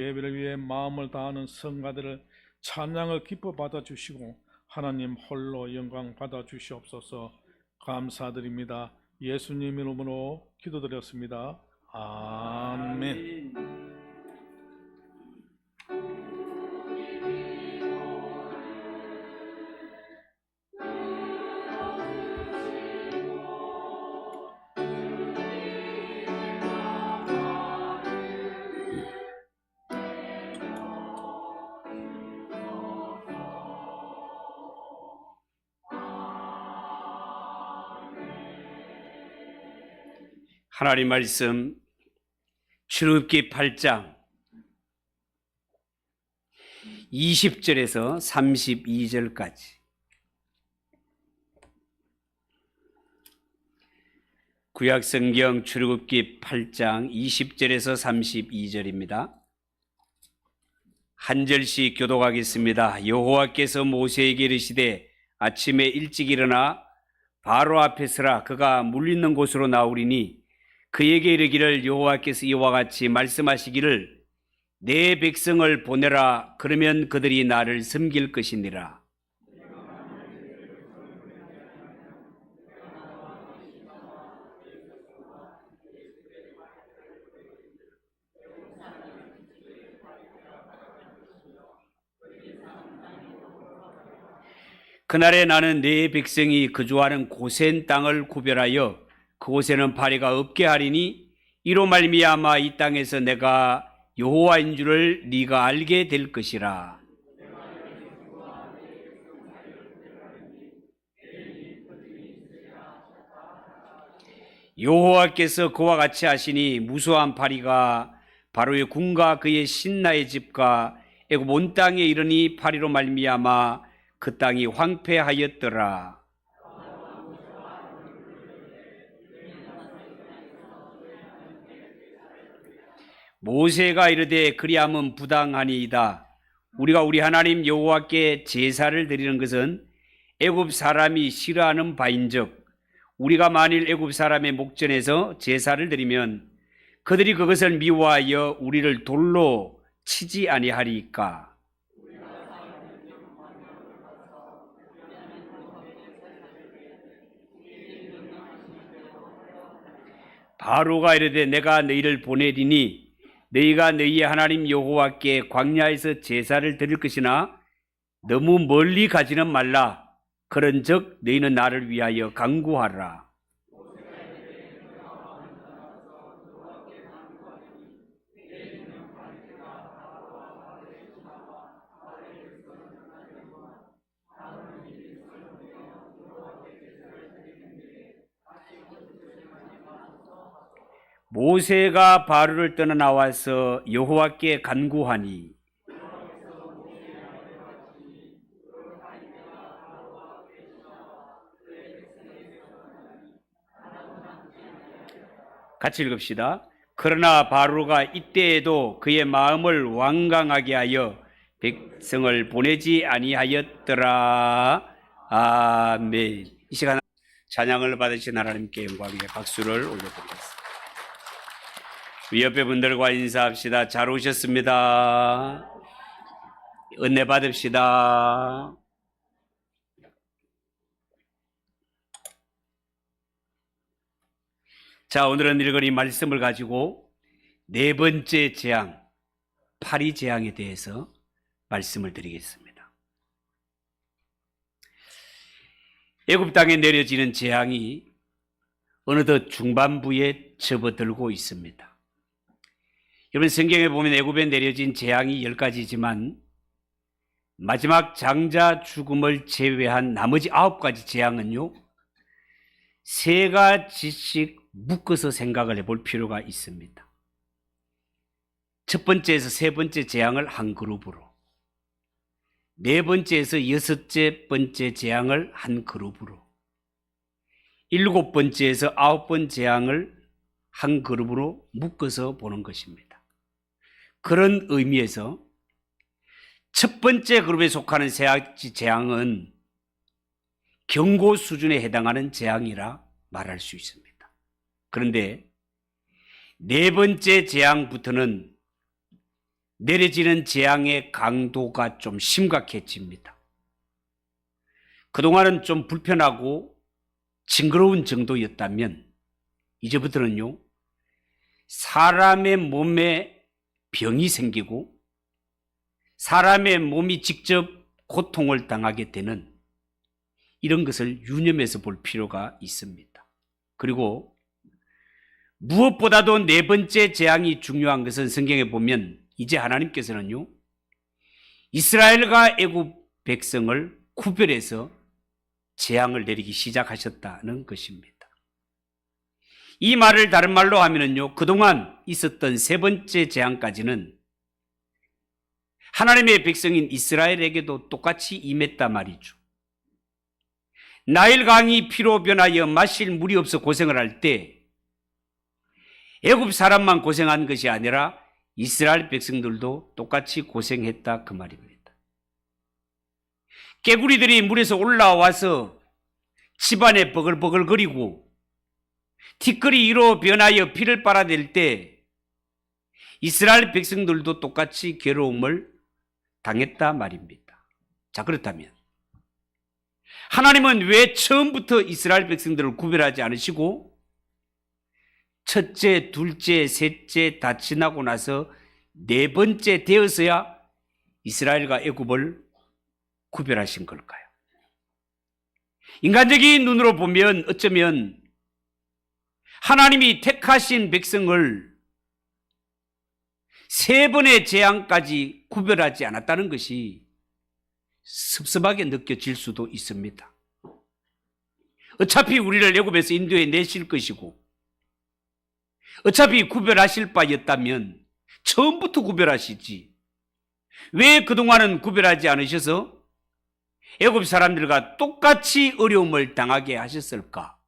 예배를 위해 마음을 다하는 성가들을 찬양을 기뻐 받아주시고 하나님 홀로 영광 받아주시옵소서. 감사드립니다. 예수님 이름으로 기도드렸습니다. 아멘. 하나님 말씀 출애굽기 8장 20절에서 32절까지 구약성경 출애굽기 8장 20절에서 32절입니다. 한 절씩 교독하겠습니다. 여호와께서 모세에게 이르시되 아침에 일찍 일어나 바로 앞에 서라. 그가 물리는 곳으로 나오리니 그에게 이르기를 여호와께서 이와 같이 말씀하시기를 내 백성을 보내라. 그러면 그들이 나를 섬길 것이니라. 그날에 나는 내 백성이 거주하는 고센 땅을 구별하여 그곳에는 파리가 없게 하리니 이로 말미암아 이 땅에서 내가 여호와인 줄을 네가 알게 될 것이라. 여호와께서 그와 같이 하시니 무수한 파리가 바로의 궁과 그의 신나의 집과 애굽 온 땅에 이르니 파리로 말미암아 그 땅이 황폐하였더라. 모세가 이르되 그리함은 부당하니이다. 우리가 우리 하나님 여호와께 제사를 드리는 것은 애굽 사람이 싫어하는 바인즉 우리가 만일 애굽 사람의 목전에서 제사를 드리면 그들이 그것을 미워하여 우리를 돌로 치지 아니하리까. 바로가 이르되 내가 너희를 보내리니 너희가 너희의 하나님 여호와께 광야에서 제사를 드릴 것이나 너무 멀리 가지는 말라. 그런즉 너희는 나를 위하여 간구하라. 모세가 바로를 떠나 나와서 여호와께 간구하니 같이 읽읍시다. 그러나 바로가 이때에도 그의 마음을 완강하게 하여 백성을 보내지 아니하였더라. 아멘. 이 시간 찬양을 받으신 하나님께 영광의 박수를 올려드리겠습니다. 옆에 분들과 인사합시다. 잘 오셨습니다. 은혜 받읍시다. 자, 오늘은 읽은 이 말씀을 가지고 네 번째 재앙, 파리 재앙에 대해서 말씀을 드리겠습니다. 애굽 땅에 내려지는 재앙이 어느덧 중반부에 접어들고 있습니다. 여러분 성경에 보면 애굽에 내려진 재앙이 10가지지만 마지막 장자 죽음을 제외한 나머지 9가지 재앙은요 3가지씩 묶어서 생각을 해볼 필요가 있습니다. 첫 번째에서 세 번째 재앙을 한 그룹으로, 네 번째에서 여섯 번째 재앙을 한 그룹으로, 7번째에서 9번 재앙을 한 그룹으로 묶어서 보는 것입니다. 그런 의미에서 첫 번째 그룹에 속하는 세 가지 재앙은 경고 수준에 해당하는 재앙이라 말할 수 있습니다. 그런데 네 번째 재앙부터는 내려지는 재앙의 강도가 좀 심각해집니다. 그동안은 좀 불편하고 징그러운 정도였다면 이제부터는요, 사람의 몸에 병이 생기고 사람의 몸이 직접 고통을 당하게 되는 이런 것을 유념해서 볼 필요가 있습니다. 그리고 무엇보다도 네 번째 재앙이 중요한 것은 성경에 보면 이제 하나님께서는요, 이스라엘과 애굽 백성을 구별해서 재앙을 내리기 시작하셨다는 것입니다. 이 말을 다른 말로 하면은요, 그동안 있었던 세 번째 재앙까지는 하나님의 백성인 이스라엘에게도 똑같이 임했단 말이죠. 나일 강이 피로 변하여 마실 물이 없어 고생을 할 때 애굽 사람만 고생한 것이 아니라 이스라엘 백성들도 똑같이 고생했다 그 말입니다. 개구리들이 물에서 올라와서 집안에 버글버글거리고 티끌이 이로 변하여 피를 빨아낼 때 이스라엘 백성들도 똑같이 괴로움을 당했다 말입니다. 자, 그렇다면 하나님은 왜 처음부터 이스라엘 백성들을 구별하지 않으시고 첫째, 둘째, 셋째 다 지나고 나서 네 번째 되어서야 이스라엘과 애굽을 구별하신 걸까요? 인간적인 눈으로 보면 어쩌면 하나님이 택하신 백성을 세 번의 재앙까지 구별하지 않았다는 것이 섭섭하게 느껴질 수도 있습니다. 어차피 우리를 애굽에서 인도해 내실 것이고 어차피 구별하실 바였다면 처음부터 구별하시지 왜 그동안은 구별하지 않으셔서 애굽 사람들과 똑같이 어려움을 당하게 하셨을까?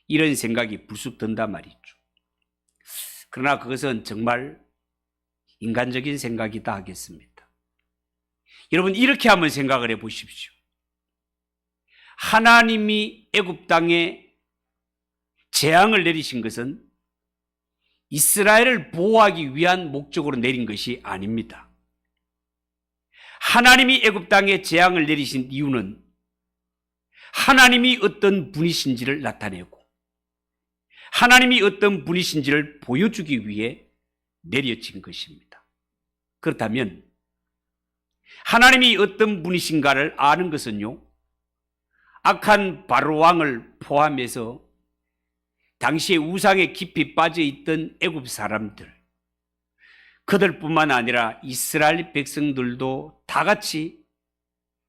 이런 생각이 불쑥 든단 말이죠. 그러나 그것은 정말 인간적인 생각이다 하겠습니다. 여러분, 이렇게 한번 생각을 해 보십시오. 하나님이 애굽 땅에 재앙을 내리신 것은 이스라엘을 보호하기 위한 목적으로 내린 것이 아닙니다. 하나님이 애굽 땅에 재앙을 내리신 이유는 하나님이 어떤 분이신지를 나타내고 하나님이 어떤 분이신지를 보여주기 위해 내려진 것입니다. 그렇다면 하나님이 어떤 분이신가를 아는 것은요, 악한 바로 왕을 포함해서 당시에 우상에 깊이 빠져있던 애굽 사람들, 그들뿐만 아니라 이스라엘 백성들도 다 같이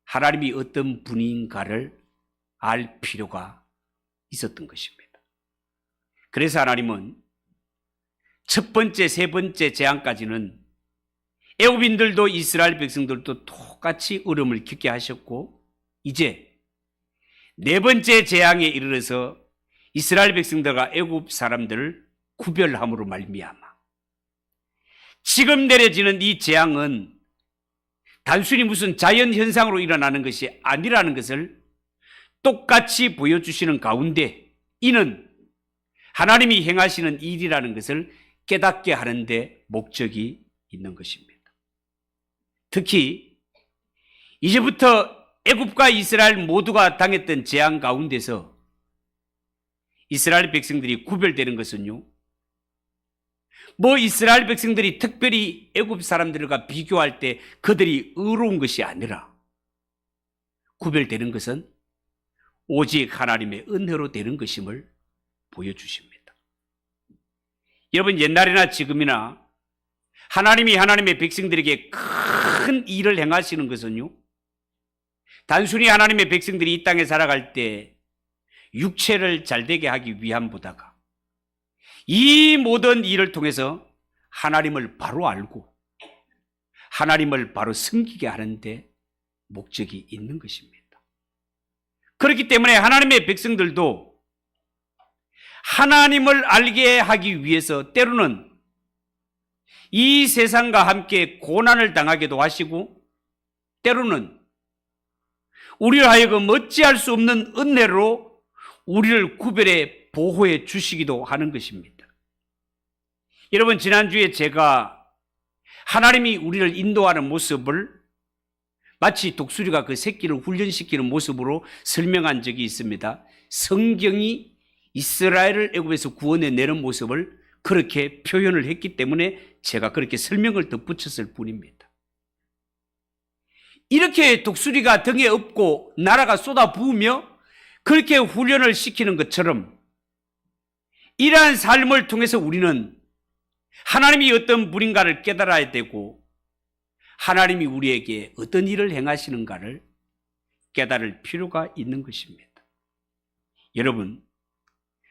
하나님이 어떤 분인가를 알 필요가 있었던 것입니다. 그래서 하나님은 첫 번째, 세 번째 재앙까지는 애굽인들도 이스라엘 백성들도 똑같이 어려움을 겪게 하셨고, 이제 네 번째 재앙에 이르러서 이스라엘 백성들과 애굽 사람들을 구별함으로 말미암아 지금 내려지는 이 재앙은 단순히 무슨 자연 현상으로 일어나는 것이 아니라는 것을 똑같이 보여주시는 가운데 이는 하나님이 행하시는 일이라는 것을 깨닫게 하는데 목적이 있는 것입니다. 특히 이제부터 애굽과 이스라엘 모두가 당했던 재앙 가운데서 이스라엘 백성들이 구별되는 것은요, 뭐 이스라엘 백성들이 특별히 애굽 사람들과 비교할 때 그들이 의로운 것이 아니라 구별되는 것은 오직 하나님의 은혜로 되는 것임을 보여주십니다. 여러분, 옛날이나 지금이나 하나님이 하나님의 백성들에게 큰 일을 행하시는 것은요, 단순히 하나님의 백성들이 이 땅에 살아갈 때 육체를 잘되게 하기 위함보다가 이 모든 일을 통해서 하나님을 바로 알고 하나님을 바로 섬기게 하는데 목적이 있는 것입니다. 그렇기 때문에 하나님의 백성들도 하나님을 알게 하기 위해서 때로는 이 세상과 함께 고난을 당하기도 하시고 때로는 우리를 하여금 어찌할 수 없는 은혜로 우리를 구별해 보호해 주시기도 하는 것입니다. 여러분, 지난주에 제가 하나님이 우리를 인도하는 모습을 마치 독수리가 그 새끼를 훈련시키는 모습으로 설명한 적이 있습니다. 성경이 이스라엘을 애굽에서 구원해내는 모습을 그렇게 표현을 했기 때문에 제가 그렇게 설명을 덧붙였을 뿐입니다. 이렇게 독수리가 등에 업고 나라가 쏟아 부으며 그렇게 훈련을 시키는 것처럼 이러한 삶을 통해서 우리는 하나님이 어떤 분인가를 깨달아야 되고 하나님이 우리에게 어떤 일을 행하시는가를 깨달을 필요가 있는 것입니다. 여러분,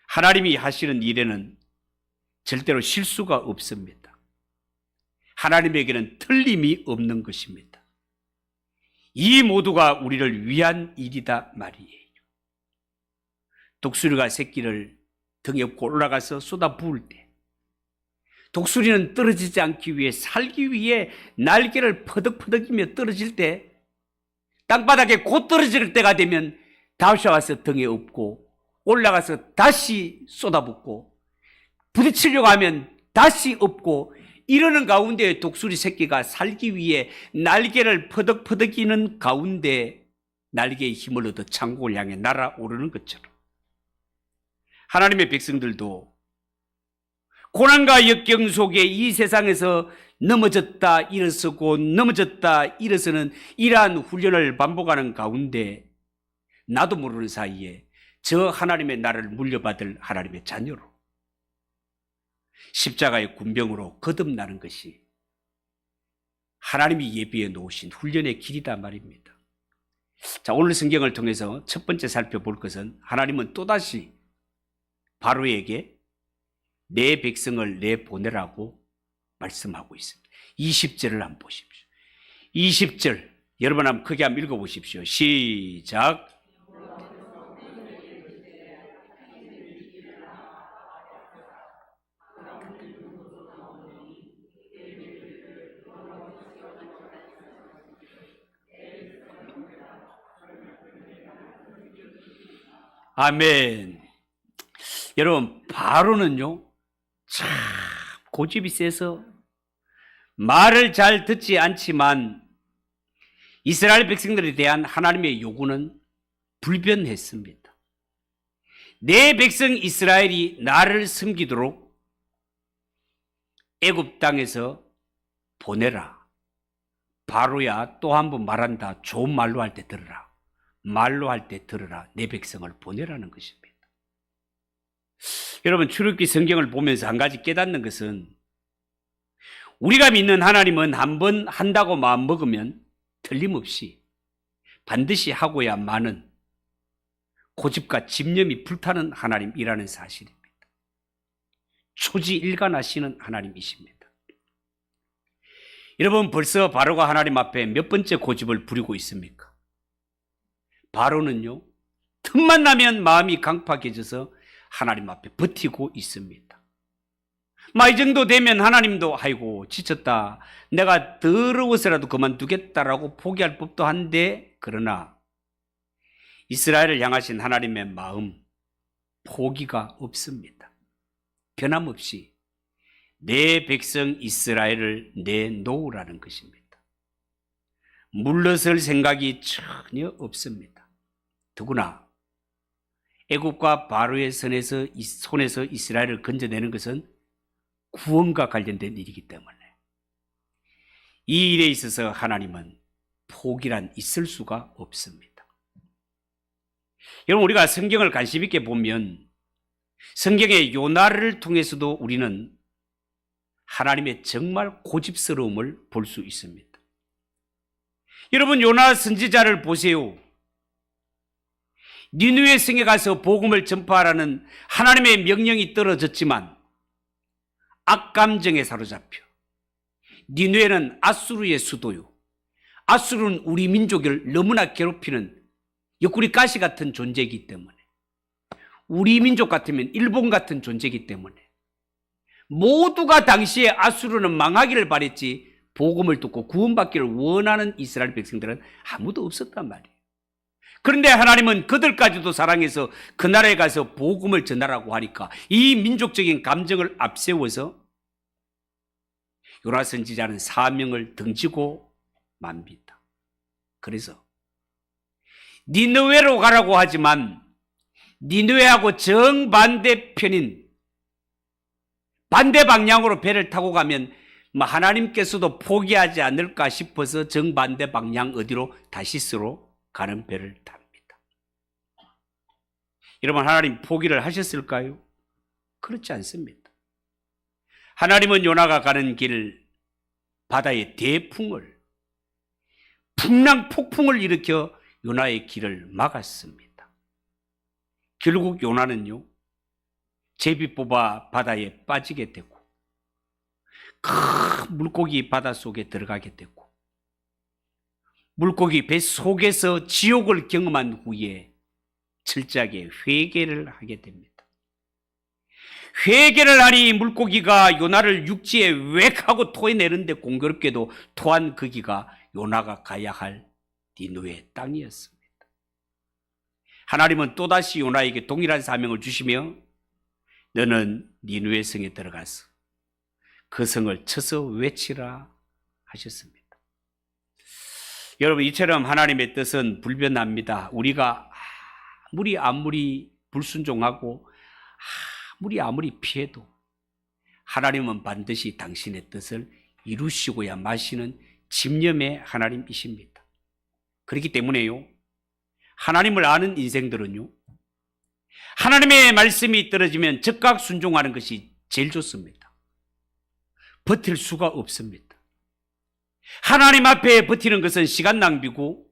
하나님이 하시는 일에는 절대로 실수가 없습니다. 하나님에게는 틀림이 없는 것입니다. 이 모두가 우리를 위한 일이다 말이에요. 독수리가 새끼를 등에 업고 올라가서 쏟아 부을 때 독수리는 떨어지지 않기 위해 살기 위해 날개를 퍼덕퍼덕이며 떨어질 때 땅바닥에 곧 떨어질 때가 되면 다시 와서 등에 업고 올라가서 다시 쏟아붓고 부딪히려고 하면 다시 업고 이러는 가운데 독수리 새끼가 살기 위해 날개를 퍼덕퍼덕이는 가운데 날개의 힘을 얻어 창국을 향해 날아오르는 것처럼 하나님의 백성들도 고난과 역경 속에 이 세상에서 넘어졌다 일어서고 넘어졌다 일어서는 이러한 훈련을 반복하는 가운데 나도 모르는 사이에 저 하나님의 나라를 물려받을 하나님의 자녀로 십자가의 군병으로 거듭나는 것이 하나님이 예비해 놓으신 훈련의 길이다 말입니다. 자, 오늘 성경을 통해서 첫 번째 살펴볼 것은 하나님은 또다시 바로에게 내 백성을 내보내라고 말씀하고 있습니다. 20절을 한번 보십시오. 20절 여러분 한번 크게 한번 읽어보십시오. 시작. 아멘. 여러분, 바로는요 참 고집이 세서 말을 잘 듣지 않지만 이스라엘 백성들에 대한 하나님의 요구는 불변했습니다. 내 백성 이스라엘이 나를 섬기도록 애굽 땅에서 보내라. 바로야 또 한 번 말한다. 좋은 말로 할 때 들으라. 말로 할 때 들으라. 내 백성을 보내라는 것입니다. 여러분, 출애굽기 성경을 보면서 한 가지 깨닫는 것은 우리가 믿는 하나님은 한 번 한다고 마음먹으면 틀림없이 반드시 하고야만은 고집과 집념이 불타는 하나님이라는 사실입니다. 초지일관하시는 하나님이십니다. 여러분, 벌써 바로가 하나님 앞에 몇 번째 고집을 부리고 있습니까? 바로는요 틈만 나면 마음이 강팍해져서 하나님 앞에 버티고 있습니다. 이 정도 되면 하나님도 아이고 지쳤다, 내가 더러워서라도 그만두겠다라고 포기할 법도 한데, 그러나 이스라엘을 향하신 하나님의 마음 포기가 없습니다. 변함없이 내 백성 이스라엘을 내놓으라는 것입니다. 물러설 생각이 전혀 없습니다. 더구나 애굽과 바로의 손에서 이스라엘을 건져내는 것은 구원과 관련된 일이기 때문에 이 일에 있어서 하나님은 포기란 있을 수가 없습니다. 여러분, 우리가 성경을 관심 있게 보면 성경의 요나를 통해서도 우리는 하나님의 정말 고집스러움을 볼 수 있습니다. 여러분, 요나 선지자를 보세요. 니느웨 성에 가서 복음을 전파하라는 하나님의 명령이 떨어졌지만 악감정에 사로잡혀 니느웨는 아수르의 수도요, 아수르는 우리 민족을 너무나 괴롭히는 옆구리 가시 같은 존재이기 때문에, 우리 민족 같으면 일본 같은 존재이기 때문에 모두가 당시에 아수르는 망하기를 바랬지 복음을 듣고 구원받기를 원하는 이스라엘 백성들은 아무도 없었단 말이에요. 그런데 하나님은 그들까지도 사랑해서 그 나라에 가서 복음을 전하라고 하니까 이 민족적인 감정을 앞세워서 요나 선지자는 사명을 등지고 맙니다. 그래서 니느웨로 가라고 하지만 니느웨하고 정반대편인 반대 방향으로 배를 타고 가면 하나님께서도 포기하지 않을까 싶어서 정반대 방향 어디로? 다시스로 가는 배를 탑니다. 여러분, 하나님 포기를 하셨을까요? 그렇지 않습니다. 하나님은 요나가 가는 길 바다의 대풍을 풍랑 폭풍을 일으켜 요나의 길을 막았습니다. 결국 요나는요, 제비 뽑아 바다에 빠지게 되고 큰 물고기 바닷속에 들어가게 되고 물고기 배 속에서 지옥을 경험한 후에 철저하게 회개를 하게 됩니다. 회개를 하니 물고기가 요나를 육지에 웩 하고 토해내는데 공교롭게도 토한 거기가 요나가 가야 할 니느웨 땅이었습니다. 하나님은 또다시 요나에게 동일한 사명을 주시며 너는 니느웨 성에 들어가서 그 성을 쳐서 외치라 하셨습니다. 여러분, 이처럼 하나님의 뜻은 불변합니다. 우리가 아무리 불순종하고 아무리 피해도 하나님은 반드시 당신의 뜻을 이루시고야 마시는 집념의 하나님이십니다. 그렇기 때문에요, 하나님을 아는 인생들은요, 하나님의 말씀이 떨어지면 즉각 순종하는 것이 제일 좋습니다. 버틸 수가 없습니다. 하나님 앞에 버티는 것은 시간 낭비고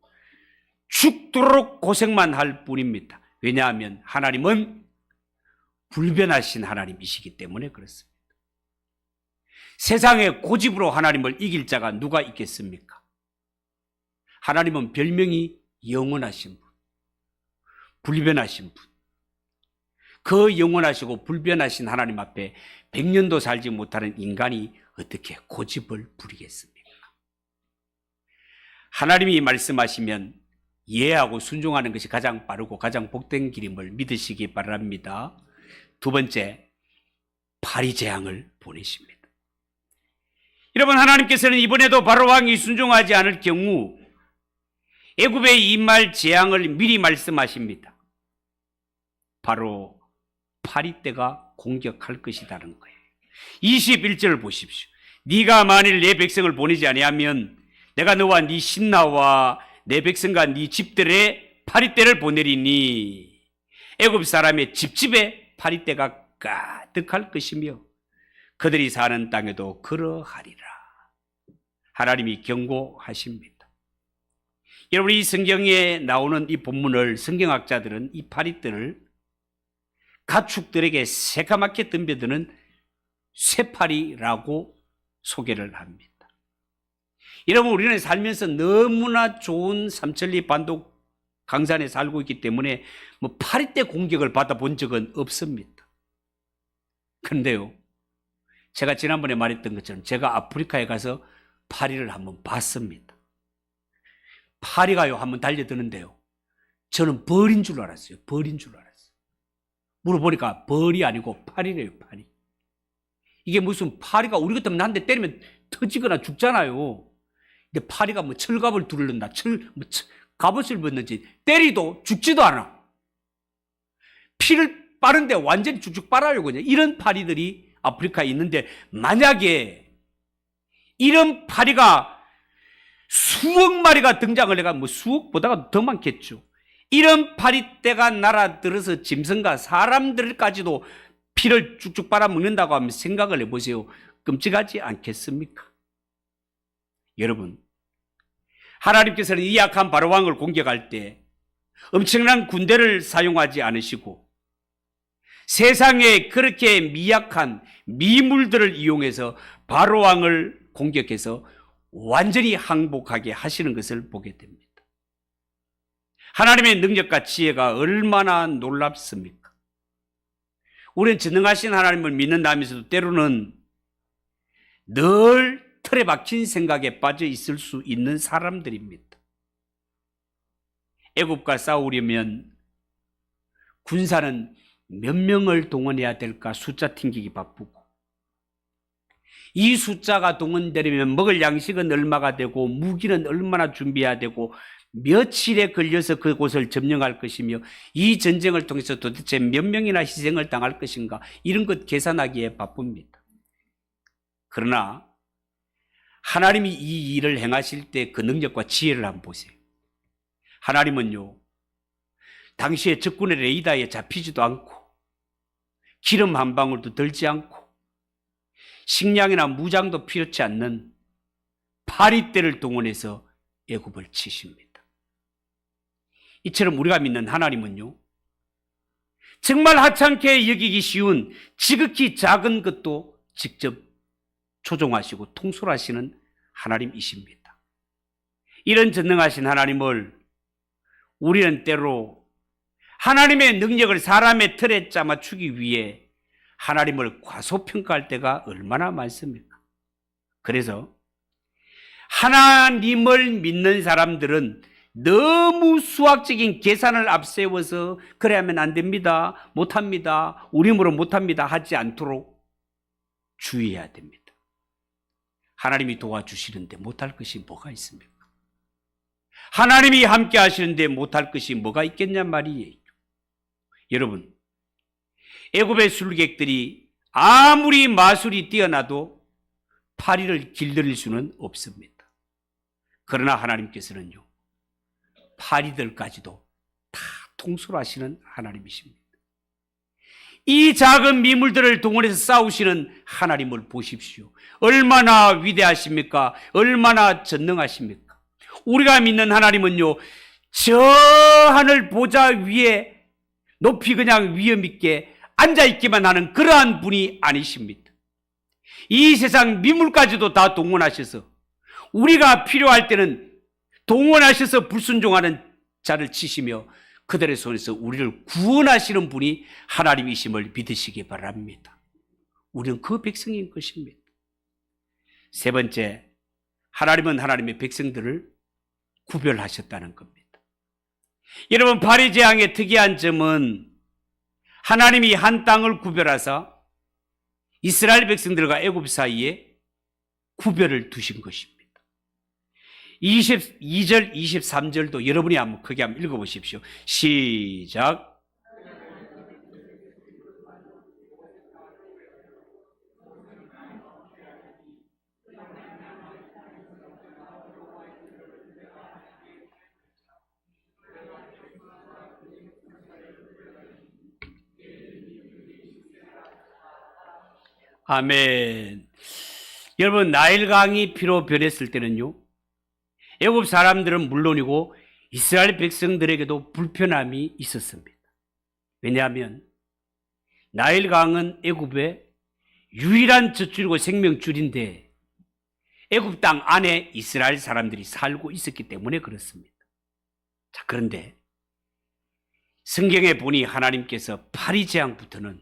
죽도록 고생만 할 뿐입니다. 왜냐하면 하나님은 불변하신 하나님이시기 때문에 그렇습니다. 세상에 고집으로 하나님을 이길 자가 누가 있겠습니까? 하나님은 별명이 영원하신 분, 불변하신 분. 그 영원하시고 불변하신 하나님 앞에 100년도 살지 못하는 인간이 어떻게 고집을 부리겠습니까? 하나님이 말씀하시면 이해하고 순종하는 것이 가장 빠르고 가장 복된 길임을 믿으시기 바랍니다. 두 번째, 파리재앙을 보내십니다. 여러분, 하나님께서는 이번에도 바로왕이 순종하지 않을 경우 애굽에 임할 재앙을 미리 말씀하십니다. 바로 파리떼가 공격할 것이라는 거예요. 21절을 보십시오. 네가 만일 내 백성을 보내지 아니하면 내가 너와 네 신하와 내 백성과 네 집들에 파리떼를 보내리니 애굽 사람의 집집에 파리떼가 가득할 것이며 그들이 사는 땅에도 그러하리라. 하나님이 경고하십니다. 여러분, 이 성경에 나오는 이 본문을 성경학자들은 이 파리떼를 가축들에게 새까맣게 덤벼드는 쇠파리라고 소개를 합니다. 여러분, 우리는 살면서 너무나 좋은 삼천리 반도 강산에 살고 있기 때문에 파리떼 공격을 받아본 적은 없습니다. 그런데요, 제가 지난번에 말했던 것처럼 제가 아프리카에 가서 파리를 한번 봤습니다. 파리가요, 한번 달려드는데요, 저는 벌인 줄 알았어요. 벌인 줄 알았어요. 물어보니까 벌이 아니고 파리래요, 파리. 이게 무슨 파리가 우리 같으면 한 대 때리면 터지거나 죽잖아요. 근데 파리가 철갑을 두른다, 갑옷을 벗는지 때리도 죽지도 않아. 피를 빠른데 완전히 쭉쭉 빨아요, 그냥. 이런 파리들이 아프리카에 있는데 만약에 이런 파리가 수억 마리가 등장을 해가 수억보다가 더 많겠죠. 이런 파리떼가 날아들어서 짐승과 사람들까지도 피를 쭉쭉 빨아먹는다고 하면 생각을 해보세요. 끔찍하지 않겠습니까? 여러분, 하나님께서는 이 약한 바로왕을 공격할 때 엄청난 군대를 사용하지 않으시고 세상에 그렇게 미약한 미물들을 이용해서 바로왕을 공격해서 완전히 항복하게 하시는 것을 보게 됩니다. 하나님의 능력과 지혜가 얼마나 놀랍습니까? 우리는 전능하신 하나님을 믿는다면서도 때로는 늘 틀에 박힌 생각에 빠져 있을 수 있는 사람들입니다. 애굽과 싸우려면 군사는 몇 명을 동원해야 될까 숫자 튕기기 바쁘고 이 숫자가 동원되려면 먹을 양식은 얼마가 되고 무기는 얼마나 준비해야 되고 며칠에 걸려서 그곳을 점령할 것이며 이 전쟁을 통해서 도대체 몇 명이나 희생을 당할 것인가, 이런 것 계산하기에 바쁩니다. 그러나 하나님이 이 일을 행하실 때 그 능력과 지혜를 한번 보세요. 하나님은요, 당시에 적군의 레이더에 잡히지도 않고 기름 한 방울도 들지 않고 식량이나 무장도 필요치 않는 파리떼를 동원해서 애굽을 치십니다. 이처럼 우리가 믿는 하나님은요, 정말 하찮게 여기기 쉬운 지극히 작은 것도 직접 조종하시고 통솔하시는 하나님이십니다. 이런 전능하신 하나님을 우리는 때로 하나님의 능력을 사람의 틀에 짜맞추기 위해 하나님을 과소평가할 때가 얼마나 많습니까? 그래서 하나님을 믿는 사람들은 너무 수학적인 계산을 앞세워서 그래 하면 안 됩니다, 못합니다, 우리 힘으로 못합니다 하지 않도록 주의해야 됩니다. 하나님이 도와주시는데 못할 것이 뭐가 있습니까? 하나님이 함께 하시는데 못할 것이 뭐가 있겠냐 말이에요. 여러분, 애굽의 술객들이 아무리 마술이 뛰어나도 파리를 길들일 수는 없습니다. 그러나 하나님께서는요, 파리들까지도 다 통솔하시는 하나님이십니다. 이 작은 미물들을 동원해서 싸우시는 하나님을 보십시오. 얼마나 위대하십니까? 얼마나 전능하십니까? 우리가 믿는 하나님은요, 저 하늘 보좌 위에 높이 그냥 위엄 있게 앉아있기만 하는 그러한 분이 아니십니다. 이 세상 미물까지도 다 동원하셔서 우리가 필요할 때는 동원하셔서 불순종하는 자를 치시며 그들의 손에서 우리를 구원하시는 분이 하나님이심을 믿으시기 바랍니다. 우리는 그 백성인 것입니다. 세 번째, 하나님은 하나님의 백성들을 구별하셨다는 겁니다. 여러분, 바리새왕의 특이한 점은 하나님이 한 땅을 구별하사 이스라엘 백성들과 애굽 사이에 구별을 두신 것입니다. 22절, 23절도 여러분이 한번 크게 한번 읽어보십시오. 시작. 아멘. 여러분, 나일강이 피로 변했을 때는요, 애굽 사람들은 물론이고 이스라엘 백성들에게도 불편함이 있었습니다. 왜냐하면 나일강은 애굽의 유일한 젖줄이고 생명줄인데 애굽 땅 안에 이스라엘 사람들이 살고 있었기 때문에 그렇습니다. 자, 그런데 성경에 보니 하나님께서 바리새왕부터는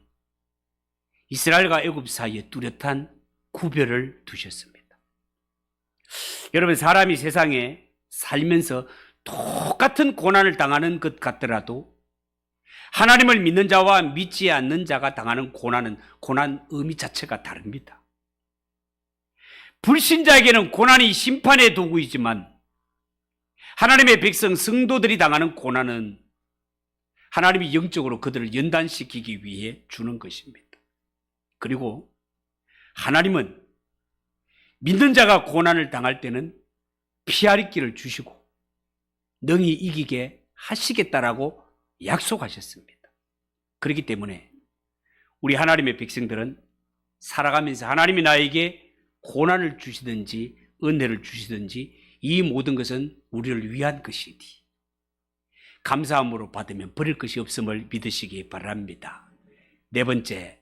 이스라엘과 애굽 사이에 뚜렷한 구별을 두셨습니다. 여러분, 사람이 세상에 살면서 똑같은 고난을 당하는 것 같더라도 하나님을 믿는 자와 믿지 않는 자가 당하는 고난 의미 자체가 다릅니다. 불신자에게는 고난이 심판의 도구이지만 하나님의 백성 성도들이 당하는 고난은 하나님이 영적으로 그들을 연단시키기 위해 주는 것입니다. 그리고 하나님은 믿는 자가 고난을 당할 때는 피할 길을 주시고 능히 이기게 하시겠다라고 약속하셨습니다. 그렇기 때문에 우리 하나님의 백성들은 살아가면서 하나님이 나에게 고난을 주시든지 은혜를 주시든지 이 모든 것은 우리를 위한 것이니 감사함으로 받으면 버릴 것이 없음을 믿으시기 바랍니다. 네 번째,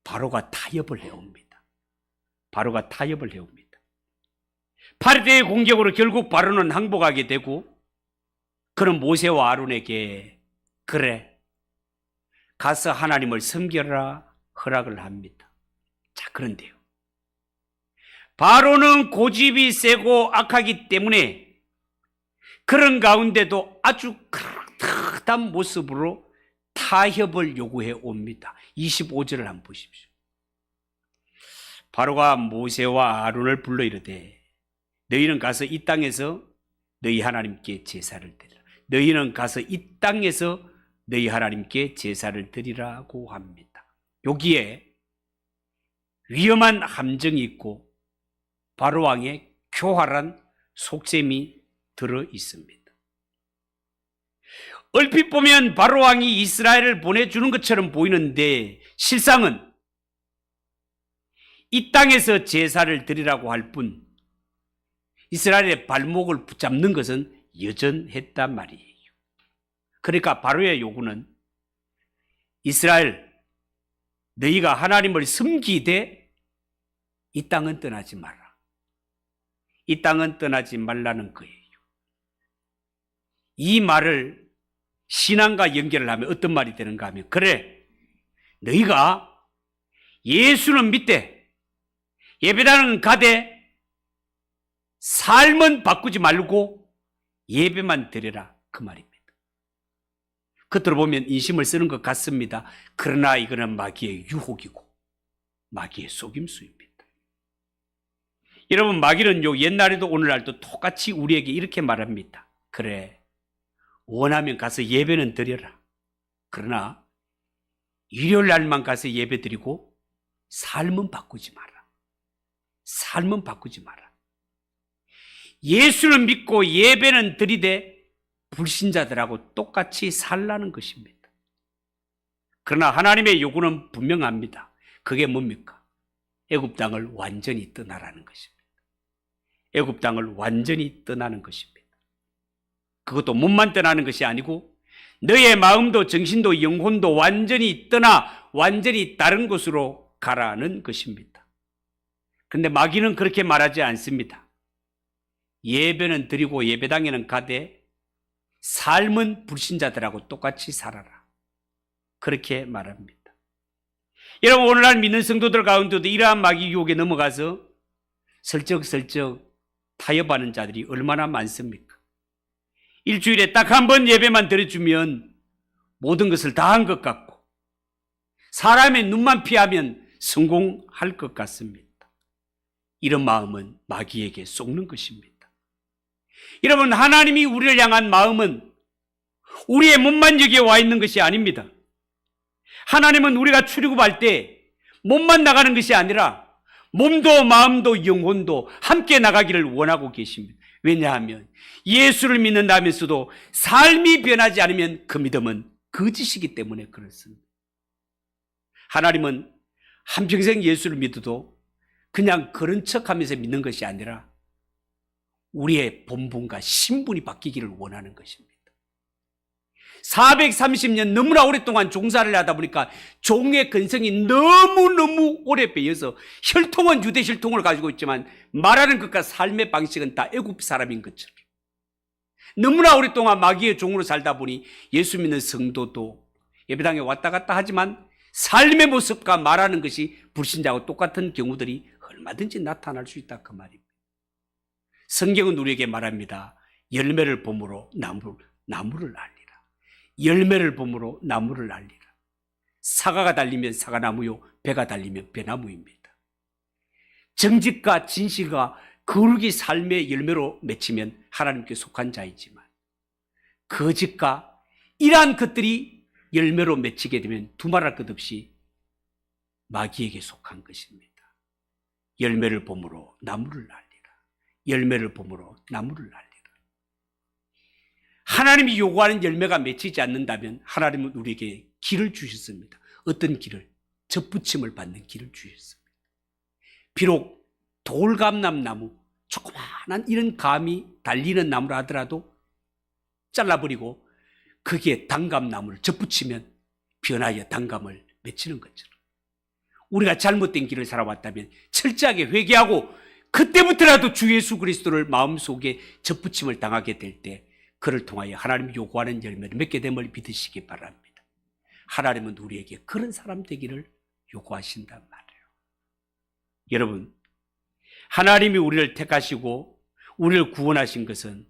바로가 타협을 해옵니다. 바로가 타협을 해옵니다. 파리새의 공격으로 결국 바로는 항복하게 되고 그는 모세와 아론에게 그래, 가서 하나님을 섬겨라 허락을 합니다. 자, 그런데요, 바로는 고집이 세고 악하기 때문에 그런 가운데도 아주 그릇한 모습으로 타협을 요구해 옵니다. 25절을 한번 보십시오. 바로가 모세와 아론을 불러 이르되 너희는 가서 이 땅에서 너희 하나님께 제사를 드리라. 너희는 가서 이 땅에서 너희 하나님께 제사를 드리라고 합니다. 여기에 위험한 함정이 있고 바로왕의 교활한 속셈이 들어 있습니다. 얼핏 보면 바로왕이 이스라엘을 보내주는 것처럼 보이는데 실상은 이 땅에서 제사를 드리라고 할 뿐 이스라엘의 발목을 붙잡는 것은 여전했단 말이에요. 그러니까 바로의 요구는 이스라엘 너희가 하나님을 섬기되 이 땅은 떠나지 마라. 이 땅은 떠나지 말라는 거예요. 이 말을 신앙과 연결을 하면 어떤 말이 되는가 하면 그래 너희가 예수는 믿되 예배당은 가되 삶은 바꾸지 말고 예배만 드려라 그 말입니다. 겉으로 보면 인심을 쓰는 것 같습니다. 그러나 이거는 마귀의 유혹이고 마귀의 속임수입니다. 여러분 마귀는 옛날에도 오늘날도 똑같이 우리에게 이렇게 말합니다. 그래 원하면 가서 예배는 드려라. 그러나 일요일 날만 가서 예배 드리고 삶은 바꾸지 마라. 삶은 바꾸지 마라. 예수는 믿고 예배는 드리되 불신자들하고 똑같이 살라는 것입니다. 그러나 하나님의 요구는 분명합니다. 그게 뭡니까? 애굽 땅을 완전히 떠나라는 것입니다. 애굽 땅을 완전히 떠나는 것입니다. 그것도 몸만 떠나는 것이 아니고 너의 마음도 정신도 영혼도 완전히 떠나 완전히 다른 곳으로 가라는 것입니다. 그런데 마귀는 그렇게 말하지 않습니다. 예배는 드리고 예배당에는 가되 삶은 불신자들하고 똑같이 살아라. 그렇게 말합니다. 여러분 오늘날 믿는 성도들 가운데도 이러한 마귀 유혹에 넘어가서 슬쩍슬쩍 타협하는 자들이 얼마나 많습니까? 일주일에 딱 한 번 예배만 드려주면 모든 것을 다 한 것 같고 사람의 눈만 피하면 성공할 것 같습니다. 이런 마음은 마귀에게 속는 것입니다. 여러분 하나님이 우리를 향한 마음은 우리의 몸만 여기에 와 있는 것이 아닙니다. 하나님은 우리가 출애굽할 때 몸만 나가는 것이 아니라 몸도 마음도 영혼도 함께 나가기를 원하고 계십니다. 왜냐하면 예수를 믿는다면서도 삶이 변하지 않으면 그 믿음은 거짓이기 때문에 그렇습니다. 하나님은 한평생 예수를 믿어도 그냥 그런 척하면서 믿는 것이 아니라 우리의 본분과 신분이 바뀌기를 원하는 것입니다. 430년 너무나 오랫동안 종사를 하다 보니까 종의 근성이 너무너무 오래 배여서 혈통은 유대 혈통을 가지고 있지만 말하는 것과 삶의 방식은 다 애굽 사람인 것처럼 너무나 오랫동안 마귀의 종으로 살다 보니 예수 믿는 성도도 예배당에 왔다 갔다 하지만 삶의 모습과 말하는 것이 불신자하고 똑같은 경우들이 얼마든지 나타날 수 있다 그 말입니다. 성경은 우리에게 말합니다. 열매를 봄으로 나무를 알리라. 열매를 봄으로 나무를 알리라. 사과가 달리면 사과나무요 배가 달리면 배나무입니다. 정직과 진실과 거룩이 삶의 열매로 맺히면 하나님께 속한 자이지만 거짓과 이러한 것들이 열매로 맺히게 되면 두말할 것 없이 마귀에게 속한 것입니다. 열매를 봄으로 나무를 알리라. 열매를 봄으로 나무를 알리라. 하나님이 요구하는 열매가 맺히지 않는다면 하나님은 우리에게 길을 주셨습니다. 어떤 길을? 접붙임을 받는 길을 주셨습니다. 비록 돌감람나무, 조그마한 이런 감이 달리는 나무라 하더라도 잘라버리고 거기에 단감나무를 접붙이면 변하여 단감을 맺히는 것처럼 우리가 잘못된 길을 살아왔다면 철저하게 회개하고 그때부터라도 주 예수 그리스도를 마음속에 접붙임을 당하게 될 때 그를 통하여 하나님이 요구하는 열매를 맺게 됨을 믿으시기 바랍니다. 하나님은 우리에게 그런 사람 되기를 요구하신단 말이에요. 여러분, 하나님이 우리를 택하시고 우리를 구원하신 것은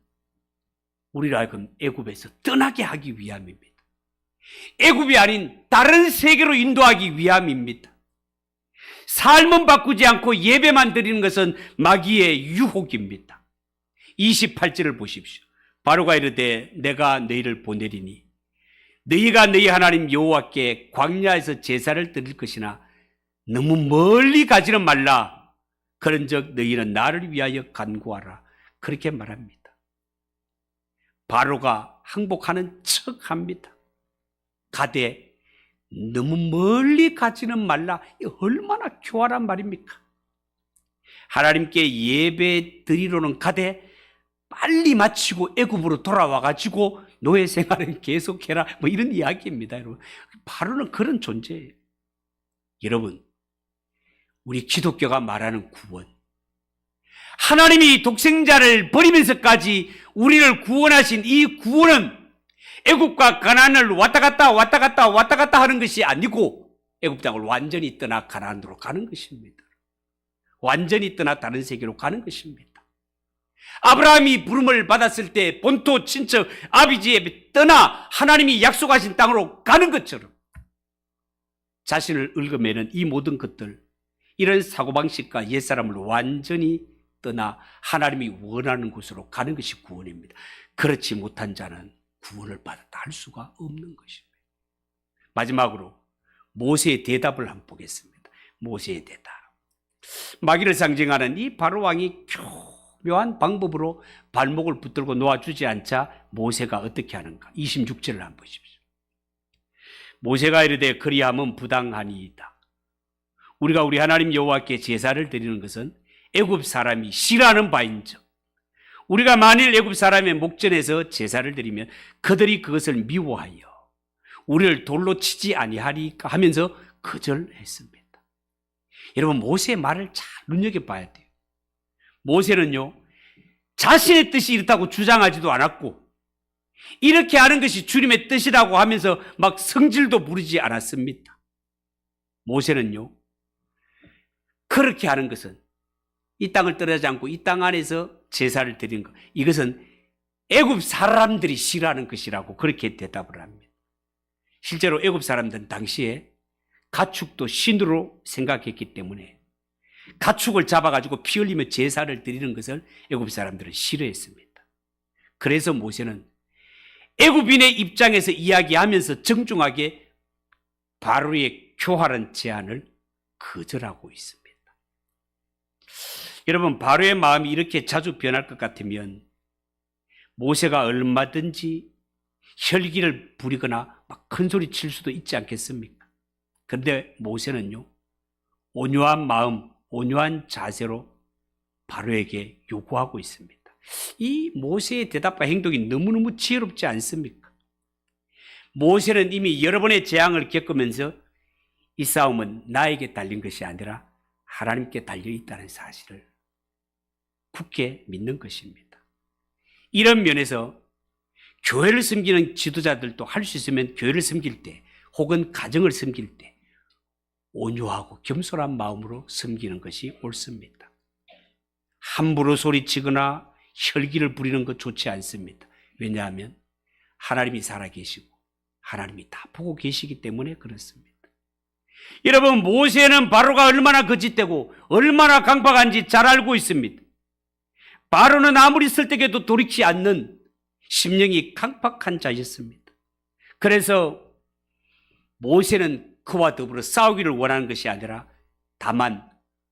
우리를 하여금 애굽에서 떠나게 하기 위함입니다. 애굽이 아닌 다른 세계로 인도하기 위함입니다. 삶은 바꾸지 않고 예배만 드리는 것은 마귀의 유혹입니다. 28절을 보십시오. 바로가 이르되 내가 너희를 보내리니 너희가 너희 하나님 여호와께 광야에서 제사를 드릴 것이나 너무 멀리 가지는 말라. 그런즉 너희는 나를 위하여 간구하라. 그렇게 말합니다. 바로가 항복하는 척합니다. 가되 너무 멀리 가지는 말라. 얼마나 교활한 말입니까? 하나님께 예배 드리러는 가되 빨리 마치고 애굽으로 돌아와가지고 노예 생활은 계속해라. 뭐 이런 이야기입니다, 여러분. 바로는 그런 존재예요. 여러분, 우리 기독교가 말하는 구원, 하나님이 독생자를 버리면서까지 우리를 구원하신 이 구원은 애굽과 가나안을 왔다 갔다 하는 것이 아니고 애굽 땅을 완전히 떠나 가나안으로 가는 것입니다. 완전히 떠나 다른 세계로 가는 것입니다. 아브라함이 부름을 받았을 때 본토 친척 아비지에 떠나 하나님이 약속하신 땅으로 가는 것처럼 자신을 읊어매는 이 모든 것들, 이런 사고방식과 옛사람을 완전히 떠나 하나님이 원하는 곳으로 가는 것이 구원입니다. 그렇지 못한 자는 구원을 받았다 할 수가 없는 것입니다. 마지막으로 모세의 대답을 한번 보겠습니다. 모세의 대답. 마귀를 상징하는 이 바로왕이 묘한 방법으로 발목을 붙들고 놓아주지 않자 모세가 어떻게 하는가? 26절을 한번 보십시오. 모세가 이르되 그리함은 부당하니이다. 우리가 우리 하나님 여호와께 제사를 드리는 것은 애굽 사람이 싫어하는 바인즉 우리가 만일 애굽 사람의 목전에서 제사를 드리면 그들이 그것을 미워하여 우리를 돌로 치지 아니하리까 하면서 거절했습니다. 여러분, 모세의 말을 잘 눈여겨봐야 돼요. 모세는요, 자신의 뜻이 이렇다고 주장하지도 않았고 이렇게 하는 것이 주님의 뜻이라고 하면서 막 성질도 부리지 않았습니다. 모세는요, 그렇게 하는 것은 이 땅을 떠나지 않고 이 땅 안에서 제사를 드리는 것, 이것은 애굽 사람들이 싫어하는 것이라고 그렇게 대답을 합니다. 실제로 애굽 사람들은 당시에 가축도 신으로 생각했기 때문에 가축을 잡아가지고 피 흘리며 제사를 드리는 것을 애굽 사람들은 싫어했습니다. 그래서 모세는 애굽인의 입장에서 이야기하면서 정중하게 바로의 교활한 제안을 거절하고 있습니다. 여러분, 바로의 마음이 이렇게 자주 변할 것 같으면 모세가 얼마든지 혈기를 부리거나 막 큰소리 칠 수도 있지 않겠습니까? 그런데 모세는요, 온유한 마음, 온유한 자세로 바로에게 요구하고 있습니다. 이 모세의 대답과 행동이 너무너무 지혜롭지 않습니까? 모세는 이미 여러 번의 재앙을 겪으면서 이 싸움은 나에게 달린 것이 아니라 하나님께 달려있다는 사실을 굳게 믿는 것입니다. 이런 면에서 교회를 섬기는 지도자들도 할 수 있으면 교회를 섬길 때 혹은 가정을 섬길 때 온유하고 겸손한 마음으로 섬기는 것이 옳습니다. 함부로 소리치거나 혈기를 부리는 것 좋지 않습니다. 왜냐하면 하나님이 살아계시고 하나님이 다 보고 계시기 때문에 그렇습니다. 여러분, 모세는 바로가 얼마나 거짓되고 얼마나 강박한지 잘 알고 있습니다. 바로는 아무리 설득해도 돌이키지 않는 심령이 강박한 자였습니다. 그래서 모세는 그와 더불어 싸우기를 원하는 것이 아니라 다만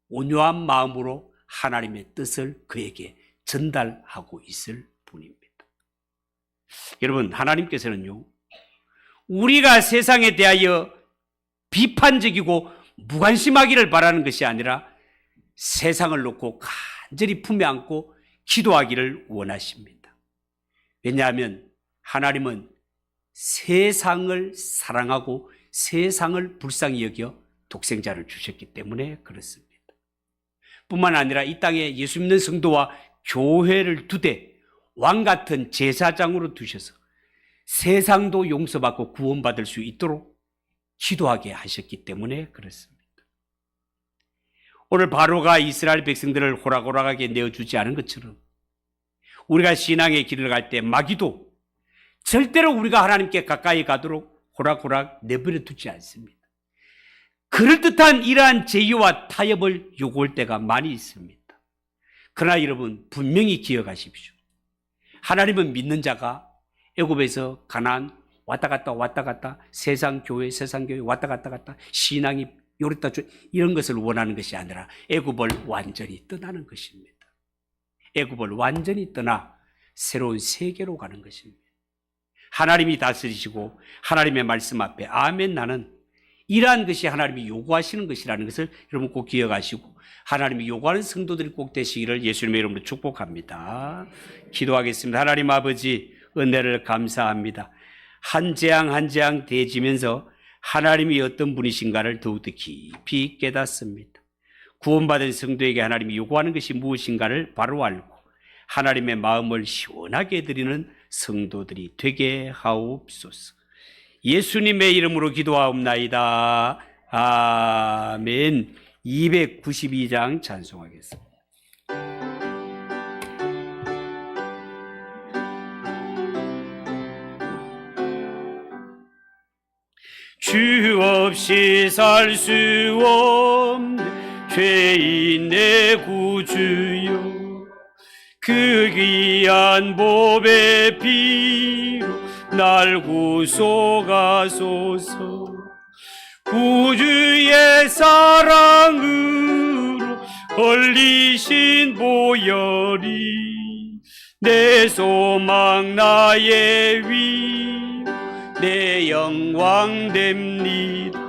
온유한 마음으로 하나님의 뜻을 그에게 전달하고 있을 뿐입니다. 여러분, 하나님께서는요, 우리가 세상에 대하여 비판적이고 무관심하기를 바라는 것이 아니라 세상을 놓고 간절히 품에 안고 기도하기를 원하십니다. 왜냐하면 하나님은 세상을 사랑하고 세상을 불쌍히 여겨 독생자를 주셨기 때문에 그렇습니다. 뿐만 아니라 이 땅에 예수 믿는 성도와 교회를 두되 왕같은 제사장으로 두셔서 세상도 용서받고 구원받을 수 있도록 기도하게 하셨기 때문에 그렇습니다. 오늘 바로가 이스라엘 백성들을 호락호락하게 내어주지 않은 것처럼 우리가 신앙의 길을 갈 때 마귀도 절대로 우리가 하나님께 가까이 가도록 호락호락 내버려 두지 않습니다. 그럴듯한 이러한 제의와 타협을 요구할 때가 많이 있습니다. 그러나 여러분 분명히 기억하십시오. 하나님은 믿는 자가 애굽에서 가나안 왔다 갔다 세상 교회 왔다 갔다 신앙이 요랬다 이런 것을 원하는 것이 아니라 애굽을 완전히 떠나는 것입니다. 애굽을 완전히 떠나 새로운 세계로 가는 것입니다. 하나님이 다스리시고 하나님의 말씀 앞에 아멘 나는 이러한 것이 하나님이 요구하시는 것이라는 것을 여러분 꼭 기억하시고 하나님이 요구하는 성도들이 꼭 되시기를 예수님의 이름으로 축복합니다. 기도하겠습니다. 하나님 아버지 은혜를 감사합니다. 한 재앙 한 재앙 대지면서 하나님이 어떤 분이신가를 더욱더 깊이 깨닫습니다. 구원받은 성도에게 하나님이 요구하는 것이 무엇인가를 바로 알고 하나님의 마음을 시원하게 드리는 성도들이 되게 하옵소서. 예수님의 이름으로 기도하옵나이다. 아멘. 292장 찬송하겠습니다. 주 없이 살 수 없는 죄인 내 구주여 그 귀한 보배 피로 날 구속하소서. 구주의 사랑으로 흘리신 보혈이 내 소망 나의 위 내 영광 됩니다.